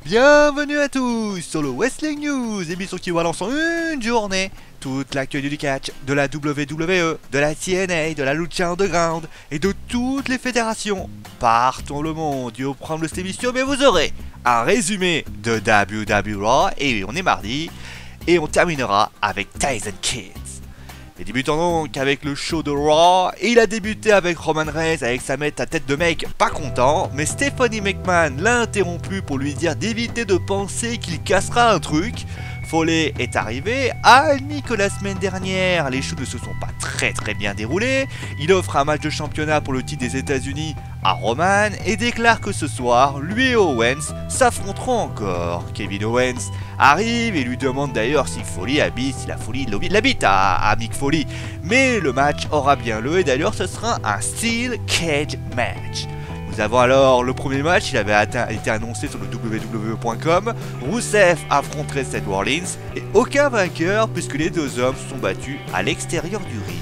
Bienvenue à tous sur le Wrestling News, émission qui balance en une journée toute l'actualité du catch, de la WWE, de la TNA, de la Lucha Underground et de toutes les fédérations partout dans le monde. Et au programme de cette émission, mais vous aurez un résumé de WWE Raw, et on est mardi, et on terminera avec Tyson Kidd. Et débutons donc avec le show de Raw, et il a débuté avec Roman Reigns avec sa tête de mec pas content, mais Stephanie McMahon l'a interrompu pour lui dire d'éviter de penser qu'il cassera un truc. Foley est arrivé, admis que la semaine dernière les shows ne se sont pas très bien déroulés, il offre un match de championnat pour le titre des États-Unis à Roman et déclare que ce soir, lui et Owens s'affronteront encore. Kevin Owens arrive et lui demande d'ailleurs si Foley habite, si la Foley l'habite à Mick Foley, mais le match aura bien lieu et d'ailleurs ce sera un Steel Cage Match. Nous avons alors le premier match, il avait été annoncé sur le www.com. Rusev affronterait Seth Rollins et aucun vainqueur puisque les deux hommes se sont battus à l'extérieur du ring.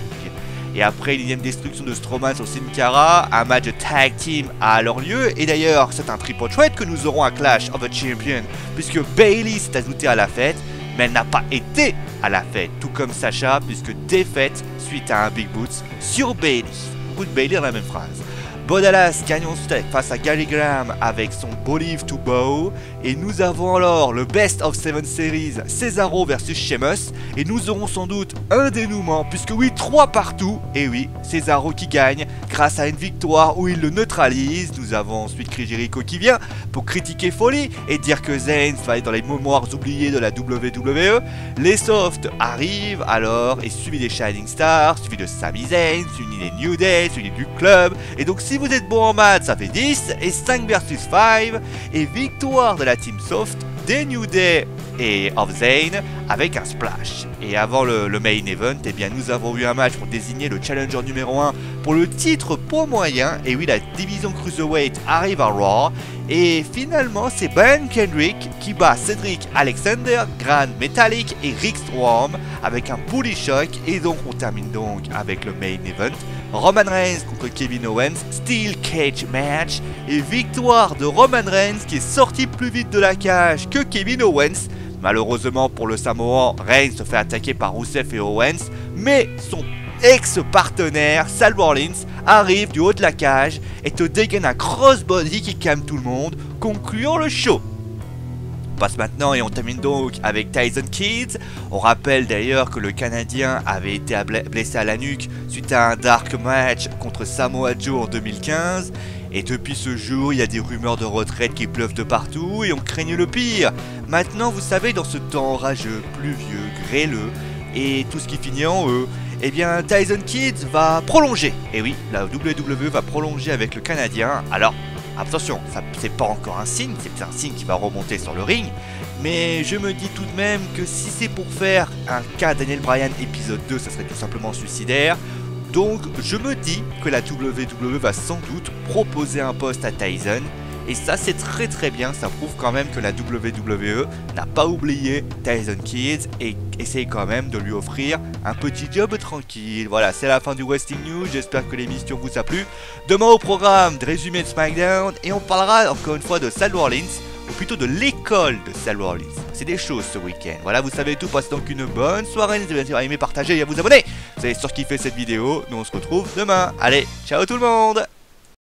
Et après l'énième destruction de Strowman sur Sin Cara, un match de tag team a alors lieu. Et d'ailleurs, c'est un triple threat que nous aurons à Clash of the Champions puisque Bayley s'est ajoutée à la fête, mais elle n'a pas été à la fête, tout comme Sasha puisque défaite suite à un Big Boots sur Bayley. Beaucoup de Bayley dans la même phrase. Bo Dallas gagne ensuite face à Gary Graham avec son Believe to Bow. Et nous avons alors le Best of 7 Series Cesaro versus Sheamus. Et nous aurons sans doute un dénouement puisque oui, 3 partout. Et oui, Cesaro qui gagne grâce à une victoire où il le neutralise. Nous avons ensuite Chris Jericho qui vient pour critiquer Foley et dire que Zayn va être dans les mémoires oubliées de la WWE. Les Softs arrivent alors et suivi des Shining Stars, suivi de Sami Zayn, suivi des New Day, suivi du club. Et donc si vous êtes bon en maths, ça fait 10 et 5 versus 5 et victoire de la Team Soft, des New Day et of Zayn avec un splash. Et avant le main event, eh bien nous avons eu un match pour désigner le challenger numéro 1 pour le titre poids moyen. Et oui, la division Cruiserweight arrive à Raw. Et finalement, c'est Brian Kendrick qui bat Cedric Alexander, Grand Metallic et Rick Strong avec un bully shock. Et donc on termine donc avec le main event. Roman Reigns contre Kevin Owens, Steel Cage Match. Et victoire de Roman Reigns qui est sorti plus vite de la cage que Kevin Owens. Malheureusement pour le Samoan, Reigns se fait attaquer par Rusev et Owens, mais son ex-partenaire, Seth Rollins, arrive du haut de la cage et te dégaine un crossbody qui calme tout le monde, concluant le show. On passe maintenant et on termine donc avec Tyson Kidd. On rappelle d'ailleurs que le Canadien avait été blessé à la nuque suite à un dark match contre Samoa Joe en 2015. Et depuis ce jour, il y a des rumeurs de retraite qui pleuvent de partout et on craignait le pire. Maintenant, vous savez, dans ce temps orageux, pluvieux, grêleux et tout ce qui finit en E, eh bien Tyson Kidd va prolonger. Et oui, la WWE va prolonger avec le Canadien. Alors, attention, c'est pas encore un signe, c'est un signe qui va remonter sur le ring. Mais je me dis tout de même que si c'est pour faire un cas Daniel Bryan épisode 2, ça serait tout simplement suicidaire. Donc je me dis que la WWE va sans doute proposer un poste à Tyson. Et ça c'est très bien, ça prouve quand même que la WWE n'a pas oublié Tyson Kidd et essaye quand même de lui offrir un petit job tranquille. Voilà, c'est la fin du Wrestling News, j'espère que l'émission vous a plu. Demain au programme, de résumé de SmackDown et on parlera encore une fois de Seth Rollins, ou plutôt de l'école de Seth Rollins. C'est des choses ce week-end. Voilà, vous savez tout, passez donc une bonne soirée, n'hésitez pas à aimer, partager et à vous abonner. Vous avez surkiffé cette vidéo, nous on se retrouve demain. Allez, ciao tout le monde!